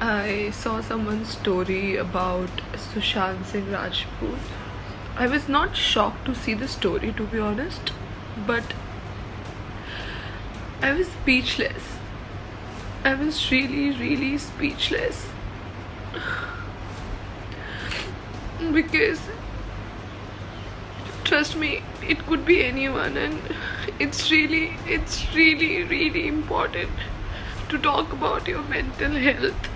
I saw someone's story about Sushant Singh Rajput. I was not shocked to see the story, to be honest, but I was speechless. I was really speechless because trust me, it could be anyone, and it's really important to talk about your mental health.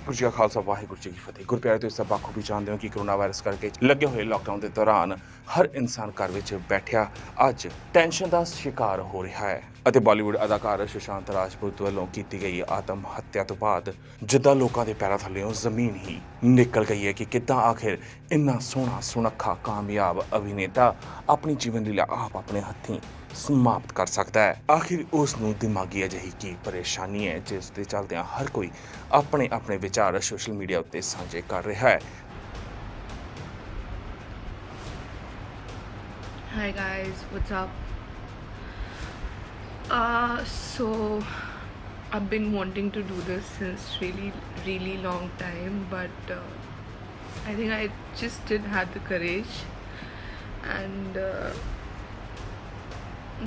Guru ji ਕਾ ਖਾਲਸਾ ਵਾਹਿਗੁਰੂ ਜੀ ਕੀ ਫਤਿਹ। ਗੁਰਪਿਆਰੇ ਤੁਸੀਂ ਸਭ ਬਾਖੂਬੀ ਜਾਣਦੇ ਹੋ ਕਿ corona virus ਕਰਕੇ ਲੱਗੇ ਹੋਏ ਲਾਕਡਾਊਨ ਦੇ ਦੌਰਾਨ ਹਰ ਇਨਸਾਨ ਘਰ ਵਿੱਚ ਬੈਠਿਆ ਅੱਜ ਟੈਨਸ਼ਨ ਦਾ ਸ਼ਿਕਾਰ ਹੋ ਰਿਹਾ ਹੈ ਅਤੇ ਬਾਲੀਵੁੱਡ ਅਦਾਕਾਰ ਸੁਸ਼ਾਂਤ ਰਾਜਪੂਤ ਵੱਲੋਂ ਕੀਤੀ ਗਈ ਆਤਮ ਹੱਤਿਆ ਤੋਂ ਬਾਅਦ ਜਿੱਦਾਂ ਲੋਕਾਂ ਦੇ ਪੈਰਾਂ ਥੱਲੇੋਂ ਜ਼ਮੀਨ ਹੀ ਨਿਕਲ ਗਈ ਹੈ ਕਿ ਕਿੱਦਾਂ ਆਖਿਰ ਇੰਨਾ ਸੋਹਣਾ ਸੁਨੱਖਾ ਕਾਮਯਾਬ ਅਭਿਨੇਤਾ ਆਪਣੀ ਜੀਵਨ ਲੀਲਾ ਆਪ ਆਪਣੇ ਹੱਥੀਂ ਸਮਾਪਤ ਕਰ ਸਕਦਾ ਹੈ। ਆਖਿਰ ਉਸ ਨੂੰ ਦਿਮਾਗੀ ਅਜਿਹੀ ਕੀ ਪਰੇਸ਼ਾਨੀ ਹੈ ਜਿਸ ਦੇ ਚੱਲਦਿਆਂ ਹਰ ਕੋਈ ਆਪਣੇ ਆਪਣੇ ਵਿਚਾਰ ਸੋਸ਼ਲ ਮੀਡੀਆ ਉੱਤੇ ਸਾਂਝੇ ਕਰ ਰਿਹਾ ਹੈ। Hi guys, what's up? So I've been wanting to do this since really long time, but I think I just didn't have the courage. And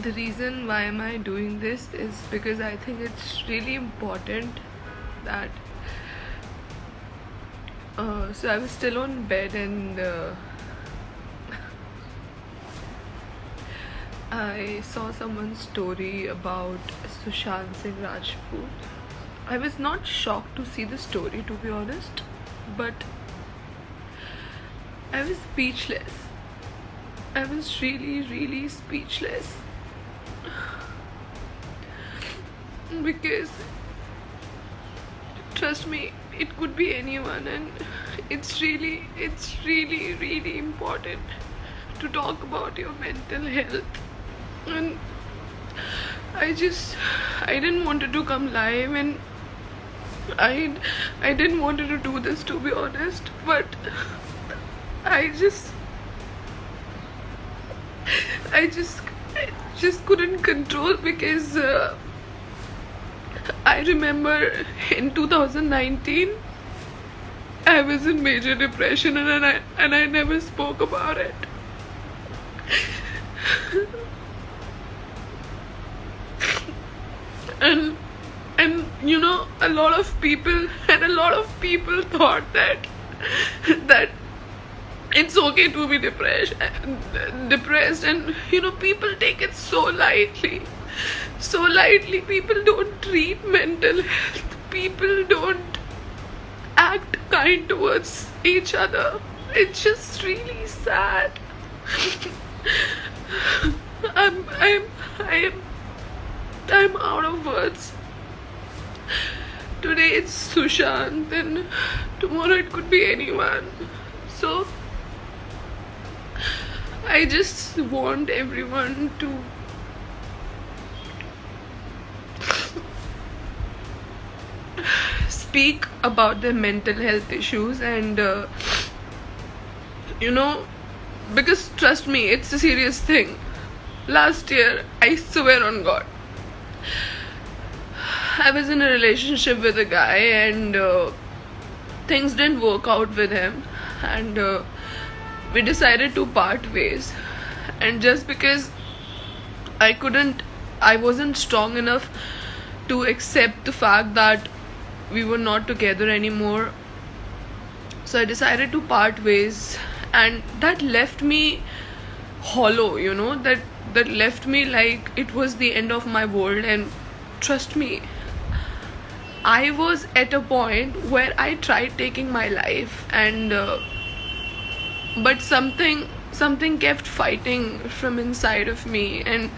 the reason why am I doing this is because I think it's really important that so I was still on bed and I saw someone's story about Sushant Singh Rajput. I was not shocked to see the story, to be honest, but I was speechless. I was really speechless because trust me, it could be anyone, and it's really important to talk about your mental health. And I didn't wanted to come live, and I didn't wanted to do this, to be honest, but I just couldn't control because I remember in 2019 I was in major depression, and I never spoke about it. and you know, a lot of people thought that it's okay to be depressed, and you know, people take it so lightly. People don't treat mental health, people don't act kind towards each other. It's just really sad. I'm out of words. Today it's Sushant, and tomorrow it could be anyone. So I just want everyone to speak about their mental health issues, and you know, because trust me, it's a serious thing. Last year, I swear on God, I was in a relationship with a guy, and things didn't work out with him, and we decided to part ways. And just because I wasn't strong enough to accept the fact that we were not together anymore, so I decided to part ways, and that left me hollow, you know, that left me like it was the end of my world. And trust me, I was at a point where I tried taking my life, and but something kept fighting from inside of me, and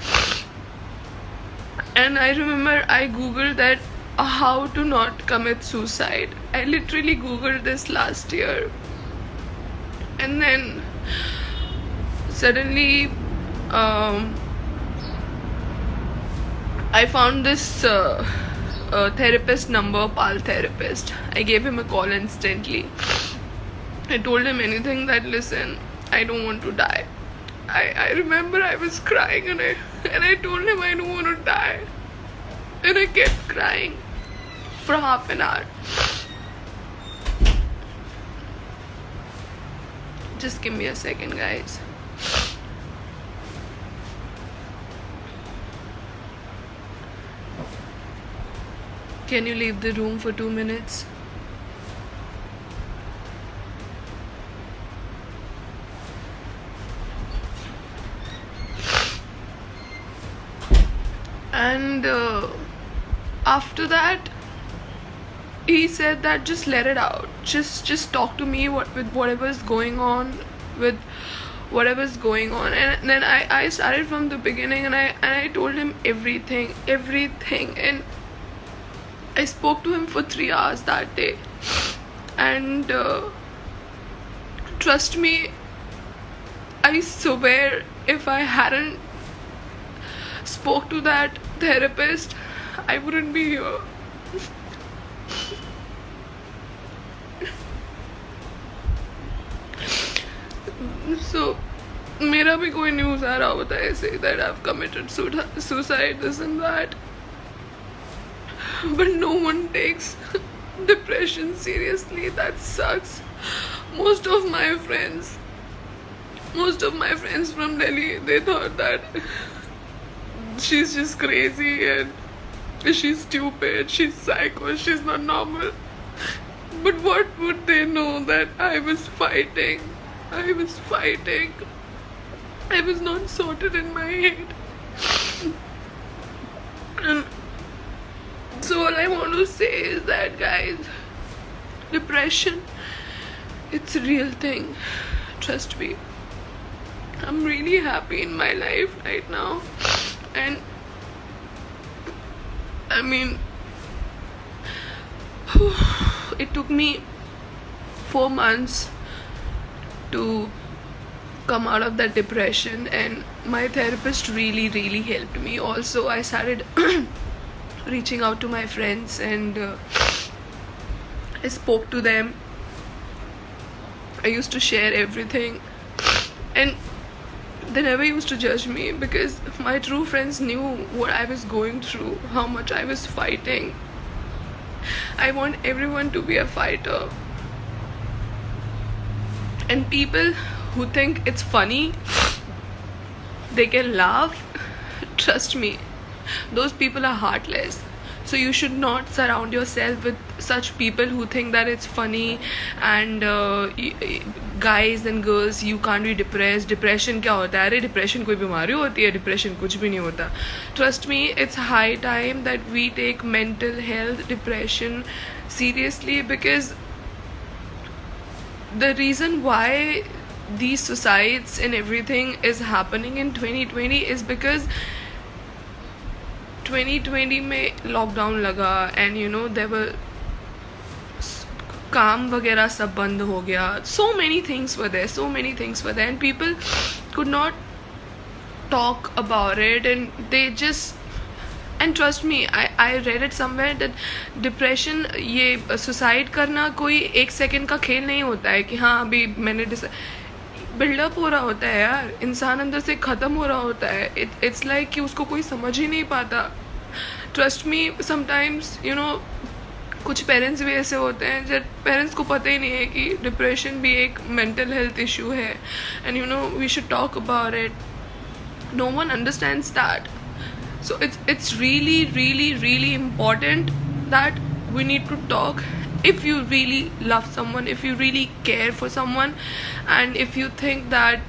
I remember I googled that how to not commit suicide. I literally googled this last year, and then suddenly I found this therapist number, Pal therapist. I gave him a call instantly. I told him anything, that listen, I don't want to die. I remember I was crying, and I told him I don't want to die. and I kept crying for half an hour. Just give me a second, guys. Can you leave the room for 2 minutes? And after that, he said that just let it out. Just talk to me with whatever's going on, with whatever's going on. And then I started from the beginning, and I told him everything. And I spoke to him for 3 hours that day. And trust me, I swear, if I hadn't spoke to that therapist, I wouldn't be here. So मेरा भी कोई news आ रहा होता है ऐसे that I've committed suicide, this and that, but no one takes depression seriously. That sucks. Most of my friends from Delhi, they thought that she's just crazy and she's stupid, she's psycho, she's not normal. But what would they know that I was fighting. I was not sorted in my head. And so all I want to say is that, guys, depression, it's a real thing. Trust me. I'm really happy in my life right now. And I mean, it took me 4 months to come out of that depression, and my therapist really helped me. Also, I started reaching out to my friends, and I spoke to them. I used to share everything, and they never used to judge me, because my true friends knew what I was going through, how much I was fighting. I want everyone to be a fighter. And people who think it's funny, they can laugh. Trust me, those people are heartless. So you should not surround yourself with such people who think that it's funny, and guys and girls, you can't be depressed. Depression क्या होता है? अरे depression कोई बीमारी होती है? Depression कुछ भी नहीं होता. Trust me, it's high time that we take mental health, depression seriously, because the reason why these suicides and everything is happening in 2020 is because 2020 में लॉकडाउन लगा, and you know there were काम वगैरह सब बंद हो गया. So many things were there, and people could not talk about it, and they just, and trust me, I read it somewhere that depression, ये suicide करना कोई 1 सेकंड का खेल नहीं होता है कि हाँ अभी मैंने बिल्डअप हो रहा होता है यार. इंसान अंदर से ख़त्म हो रहा होता है. इट्स लाइक कि उसको कोई समझ ही नहीं पाता. Trust me, sometimes you know कुछ पेरेंट्स भी ऐसे होते हैं जब पेरेंट्स को पता ही नहीं है कि डिप्रेशन भी एक मेंटल हेल्थ इशू है, and you know we should talk about it. No one understands that. So it's really important that we need to talk. If you really love someone, if you really care for someone, and if you think that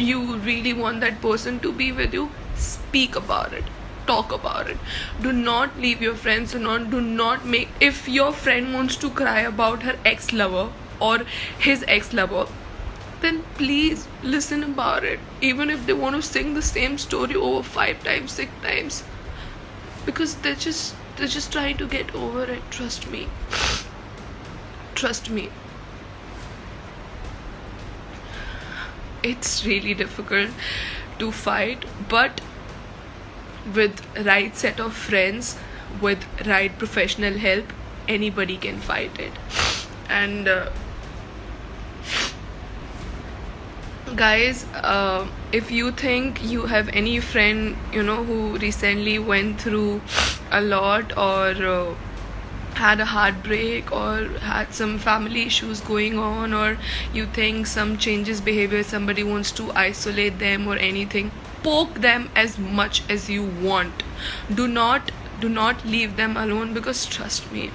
you really want that person to be with you, speak about it, talk about it. Do not leave your friends. Do not make, if your friend wants to cry about her ex-lover or his ex-lover, then please listen about it, even if they want to sing the same story over 5 times, 6 times, because they're just trying to get over it. Trust me, it's really difficult to fight, but with right set of friends, with right professional help, anybody can fight it. And Guys, if you think you have any friend, who recently went through a lot, or had a heartbreak, or had some family issues going on, or you think some changes behavior, somebody wants to isolate them or anything, poke them as much as you want. Do not leave them alone, because trust me,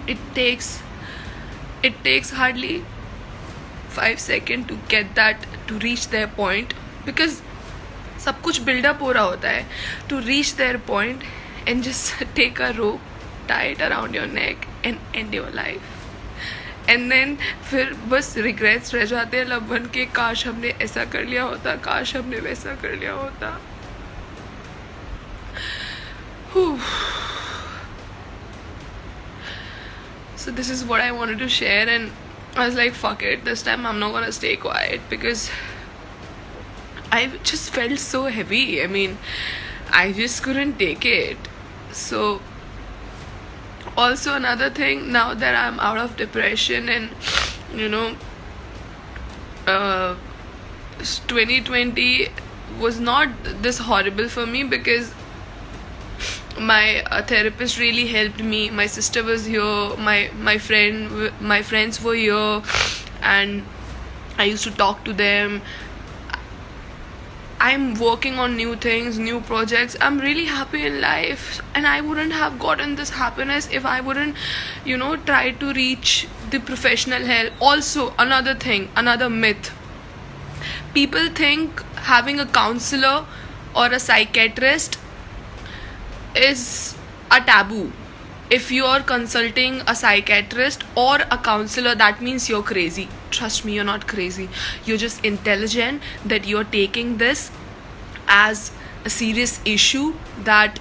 it takes hardly 5 seconds to get that, to reach their point, because सब कुछ build-up हो रहा होता है to reach their point, and just take a rope, tie it around your neck and end your life. And then फिर बस regrets रह जाते हैं loved one के, काश हमने ऐसा कर लिया होता, काश हमने वैसा कर लिया होता. Whew. So this is what I wanted to share, and I was like, fuck it, this time I'm not gonna stay quiet, because I just felt so heavy. I mean, I just couldn't take it. So also another thing, now that I'm out of depression, and 2020 was not this horrible for me, because my therapist really helped me. My sister was here, my friends were here, and I used to talk to them. I'm working on new things, new projects. I'm really happy in life, and I wouldn't have gotten this happiness if I wouldn't try to reach the professional help. Also, another thing, another myth, people think having a counselor or a psychiatrist is a taboo. If you're consulting a psychiatrist or a counselor, that means you're crazy. Trust me, you're not crazy. You're just intelligent, that you're taking this as a serious issue, that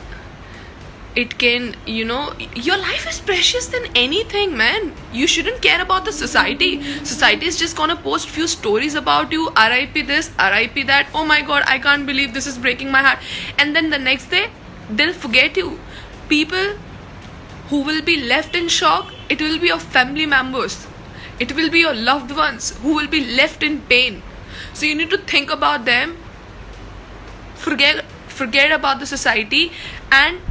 it can, your life is precious than anything, man. You shouldn't care about the society. Society is just gonna post few stories about you, RIP this, RIP that, oh my god, I can't believe this is breaking my heart. And then the next day, they'll forget you. People who will be left in shock, it will be your family members, it will be your loved ones who will be left in pain. So you need to think about them, forget about the society, and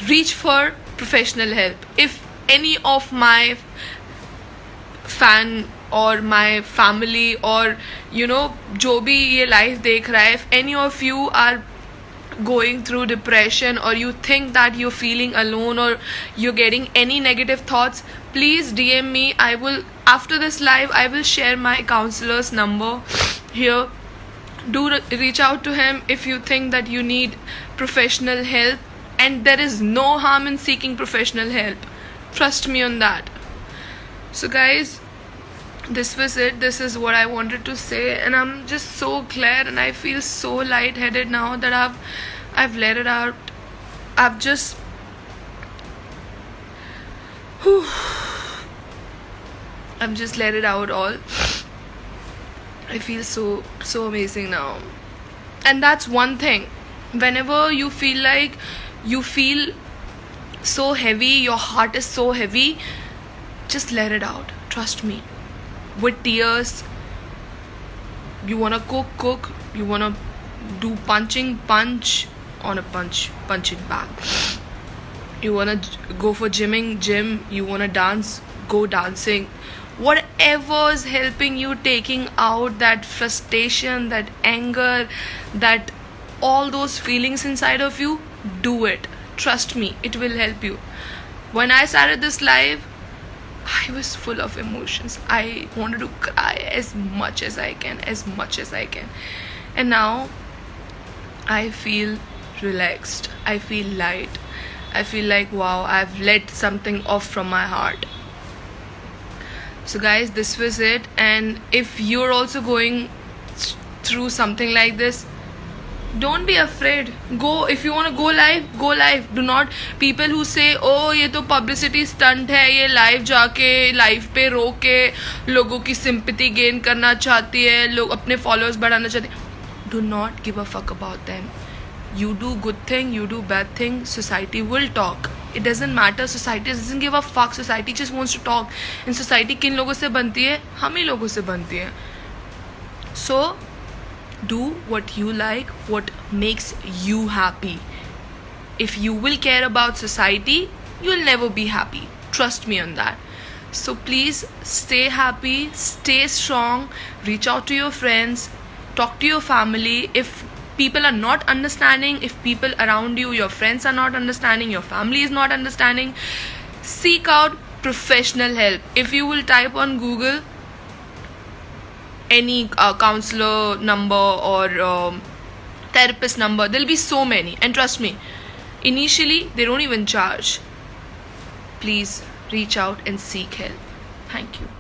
reach for professional help. If any of my fan or my family, or जो भी ये life देख रहा है, if any of you are going through depression, or you think that you're feeling alone, or you're getting any negative thoughts, please DM me. I will, after this live, I will share my counselor's number here. Do reach out to him if you think that you need professional help, and there is no harm in seeking professional help. Trust me on that. So guys, this was it. This is what I wanted to say, and I'm just so glad, and I feel so lightheaded now that I've let it out. I've just I've just let it out all. I feel so amazing now. And that's one thing. Whenever you feel like you feel so heavy, your heart is so heavy, just let it out. Trust me. With tears, you wanna cook, you wanna do punch on a punching bag. You wanna go for gym, you wanna dance, go dancing. Whatever is helping you taking out that frustration, that anger, that all those feelings inside of you, do it. Trust me, it will help you. When I started this live, I was full of emotions. I wanted to cry as much as I can. And now I feel relaxed. I feel light. I feel like, wow, I've let something off from my heart. So guys, this was it. And if you're also going through something like this, don't be afraid. Go. If you want to go live. Do not, people who say, oh ये तो publicity stunt है, ये live जाके live पे रो के लोगों की sympathy gain करना चाहती है, लोग अपने followers बढ़ाना चाहते हैं, do not give a fuck about them. You do good thing, you do bad thing, society will talk. It doesn't matter. Society doesn't give a fuck. Society just wants to talk. And society किन लोगों से बनती है? हम ही लोगों से बनती है. So do what you like, what makes you happy. If you will care about society, you'll never be happy. Trust me on that. So please stay happy, stay strong, reach out to your friends, talk to your family. If people are not understanding, if people around you, your friends are not understanding, your family is not understanding, seek out professional help. If you will type on Google any counselor number or therapist number, there'll be so many, and trust me, initially they don't even charge. Please reach out and seek help. Thank you.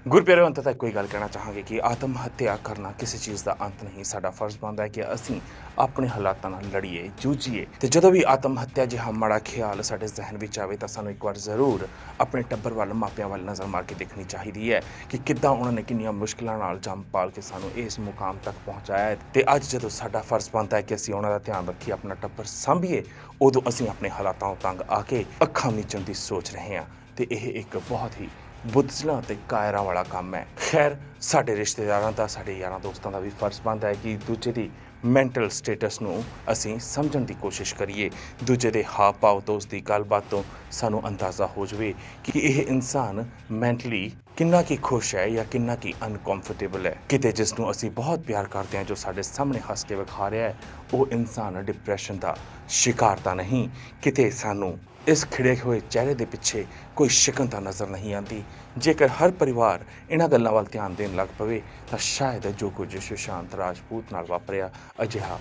ਗੁਰਪਿਆਰਿਓ, ਅੰਤ ਤੱਕ ਕੋਈ ਗੱਲ ਕਹਿਣਾ ਚਾਹਾਂਗੇ ਕਿ ਆਤਮ ਹੱਤਿਆ ਕਰਨਾ ਕਿਸੇ ਚੀਜ਼ ਦਾ ਅੰਤ ਨਹੀਂ। ਸਾਡਾ ਫਰਜ਼ ਬਣਦਾ ਹੈ ਕਿ ਅਸੀਂ ਆਪਣੇ ਹਾਲਾਤਾਂ ਨਾਲ ਲੜੀਏ, ਜੂਝੀਏ। ਤੇ ਜਦੋਂ ਵੀ ਆਤਮ ਹੱਤਿਆ ਜਿਹਾ ਮਾੜਾ ਖਿਆਲ ਸਾਡੇ ਜ਼ਿਹਨ ਵਿੱਚ ਆਵੇ ਤਾਂ ਸਾਨੂੰ ਇੱਕ ਵਾਰ ਜ਼ਰੂਰ ਆਪਣੇ ਟੱਬਰ ਵੱਲ, ਮਾਪਿਆਂ ਵੱਲ ਨਜ਼ਰ ਮਾਰ ਕੇ ਦੇਖਣੀ ਚਾਹੀਦੀ ਹੈ ਕਿ ਕਿੱਦਾਂ ਉਹਨਾਂ ਨੇ ਕਿੰਨੀਆਂ ਮੁਸ਼ਕਿਲਾਂ ਨਾਲ ਜੰਮ ਪਾਲ ਕੇ ਸਾਨੂੰ ਇਸ ਮੁਕਾਮ ਤੱਕ ਪਹੁੰਚਾਇਆ ਹੈ। ਤੇ ਅੱਜ ਜਦੋਂ ਸਾਡਾ ਫਰਜ਼ ਬਣਦਾ ਹੈ ਕਿ ਅਸੀਂ ਉਹਨਾਂ ਦਾ ਧਿਆਨ ਰੱਖੀਏ, ਆਪਣਾ ਟੱਬਰ ਸਾਂਭੀਏ, ਉਦੋਂ ਅਸੀਂ ਆਪਣੇ ਹਾਲਾਤਾਂ ਤੋਂ ਤੰਗ ਆ ਕੇ ਅੱਖਾਂ ਮੀਚਣ ਦੀ ਸੋਚ ਰਹੇ ਹਾਂ। ਤੇ ਇਹ ਇੱਕ ਬਹੁਤ ਹੀ ਬੁੱਧਲਾਂ ਅਤੇ ਕਾਇਰਾਂ ਵਾਲਾ ਕੰਮ ਹੈ। ਖੈਰ, ਸਾਡੇ ਰਿਸ਼ਤੇਦਾਰਾਂ ਦਾ, ਸਾਡੇ ਯਾਰਾਂ ਦੋਸਤਾਂ ਦਾ ਵੀ ਫਰਜ਼ ਬਣਦਾ ਹੈ ਕਿ ਦੂਜੇ ਦੀ ਮੈਂਟਲ ਸਟੇਟਸ ਨੂੰ ਅਸੀਂ ਸਮਝਣ ਦੀ ਕੋਸ਼ਿਸ਼ ਕਰੀਏ। ਦੂਜੇ ਦੇ ਹਾਵ ਭਾਵ ਤੋਂ, ਉਸ ਦੀ ਗੱਲਬਾਤ ਤੋਂ ਸਾਨੂੰ ਅੰਦਾਜ਼ਾ ਹੋ ਜਾਵੇ ਕਿ ਇਹ ਇਨਸਾਨ ਮੈਂਟਲੀ ਕਿੰਨਾ ਕੀ ਖੁਸ਼ ਹੈ ਜਾਂ ਕਿੰਨਾ ਕੀ ਅਨਕੰਫਰਟੇਬਲ ਹੈ। ਕਿਤੇ ਜਿਸ ਨੂੰ ਅਸੀਂ ਬਹੁਤ ਪਿਆਰ ਕਰਦੇ ਹਾਂ, ਜੋ ਸਾਡੇ ਸਾਹਮਣੇ ਹੱਸ ਕੇ ਵਿਖਾ ਰਿਹਾ ਹੈ, ਉਹ ਇਨਸਾਨ ਡਿਪਰੈਸ਼ਨ ਦਾ ਸ਼ਿਕਾਰ ਤਾਂ ਨਹੀਂ। ਕਿਤੇ ਸਾਨੂੰ ਇਸ ਖਿੜੇ ਹੋਏ ਚਿਹਰੇ ਦੇ ਪਿੱਛੇ ਕੋਈ ਸ਼ਿਕਨਤਾ ਨਜ਼ਰ ਨਹੀਂ ਆਉਂਦੀ। ਜੇਕਰ ਹਰ ਪਰਿਵਾਰ ਇਹਨਾਂ ਗੱਲਾਂ ਵੱਲ ਧਿਆਨ ਦੇਣ ਲੱਗ ਪਵੇ ਤਾਂ ਸ਼ਾਇਦ ਜੋ ਕੁਝ ਸੁਸ਼ਾਂਤ ਰਾਜਪੂਤ ਨਾਲ ਵਾਪਰਿਆ ਅਜਿਹਾ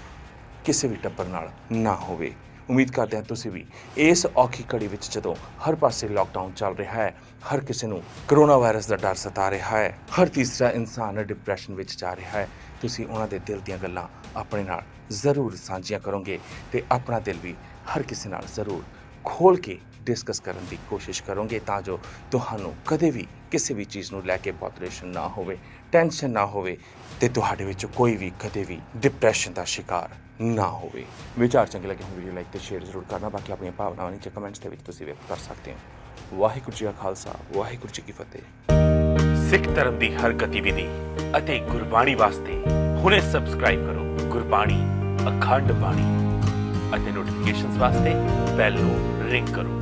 ਕਿਸੇ ਵੀ ਟੱਬਰ ਨਾਲ ਨਾ ਹੋਵੇ। ਉਮੀਦ ਕਰਦੇ ਹਾਂ ਤੁਸੀਂ ਵੀ ਇਸ ਔਖੀ ਘੜੀ ਵਿੱਚ, ਜਦੋਂ ਹਰ ਪਾਸੇ ਲਾਕਡਾਊਨ ਚੱਲ ਰਿਹਾ ਹੈ, ਹਰ ਕਿਸੇ ਨੂੰ ਕਰੋਨਾ ਵਾਇਰਸ ਦਾ ਡਰ ਸਤਾ ਰਿਹਾ ਹੈ, ਹਰ ਤੀਸਰਾ ਇਨਸਾਨ ਡਿਪਰੈਸ਼ਨ ਵਿੱਚ ਜਾ ਰਿਹਾ ਹੈ, ਤੁਸੀਂ ਉਹਨਾਂ ਦੇ ਦਿਲ ਦੀਆਂ ਗੱਲਾਂ ਆਪਣੇ ਨਾਲ ਜ਼ਰੂਰ ਸਾਂਝੀਆਂ ਕਰੋਗੇ ਤੇ ਆਪਣਾ ਦਿਲ ਵੀ ਹਰ ਕਿਸੇ ਨਾਲ ਜ਼ਰੂਰ ਖੋਲ੍ਹ ਕੇ ਡਿਸਕਸ ਕਰਨ ਦੀ ਕੋਸ਼ਿਸ਼ ਕਰੋਗੇ, ਤਾਂ ਜੋ ਤੁਹਾਨੂੰ ਕਦੇ ਵੀ ਕਿਸੇ ਵੀ ਚੀਜ਼ ਨੂੰ ਲੈ ਕੇ ਬੋਦਰੇਸ਼ਨ ਨਾ ਹੋਵੇ, ਟੈਨਸ਼ਨ ਨਾ ਹੋਵੇ ਤੇ ਤੁਹਾਡੇ ਵਿੱਚ ਕੋਈ ਵੀ ਕਦੇ ਵੀ ਡਿਪਰੈਸ਼ਨ ਦਾ ਸ਼ਿਕਾਰ ਨਾ ਹੋਵੇ। ਵਿਚਾਰ ਚੰਗੇ ਲੱਗੇ ਹੋਣ ਵੀਡੀਓ ਲਾਈਕ ਤੇ ਸ਼ੇਅਰ ਜ਼ਰੂਰ ਕਰਨਾ। ਬਾਕੀ ਆਪਣੀਆਂ ਭਾਵਨਾਵਾਂ ਨੀਚੇ ਕਮੈਂਟਸ ਦੇ ਵਿੱਚ ਤੁਸੀਂ ਵਿਅਕਤ ਕਰ ਸਕਦੇ ਹੋ। ਵਾਹਿਗੁਰੂ ਜੀ ਕਾ ਖਾਲਸਾ, ਵਾਹਿਗੁਰੂ ਜੀ ਕੀ ਫਤਿਹ। ਸਿੱਖ ਧਰਮ ਦੀ ਹਰ ਗਤੀਵਿਧੀ ਅਤੇ ਗੁਰਬਾਣੀ ਵਾਸਤੇ ਹੁਣੇ ਸਬਸਕ੍ਰਾਈਬ ਕਰੋ ਗੁਰਬਾਣੀ ਅਖੰਡ ਬਾਣੀ ਅਤੇ ਨੋਟੀਫਿਕੇਸ਼ਨਸ ਵਾਸਤੇ ਬੈਲ ਨੂੰ ਰਿੰਗ ਕਰੋ।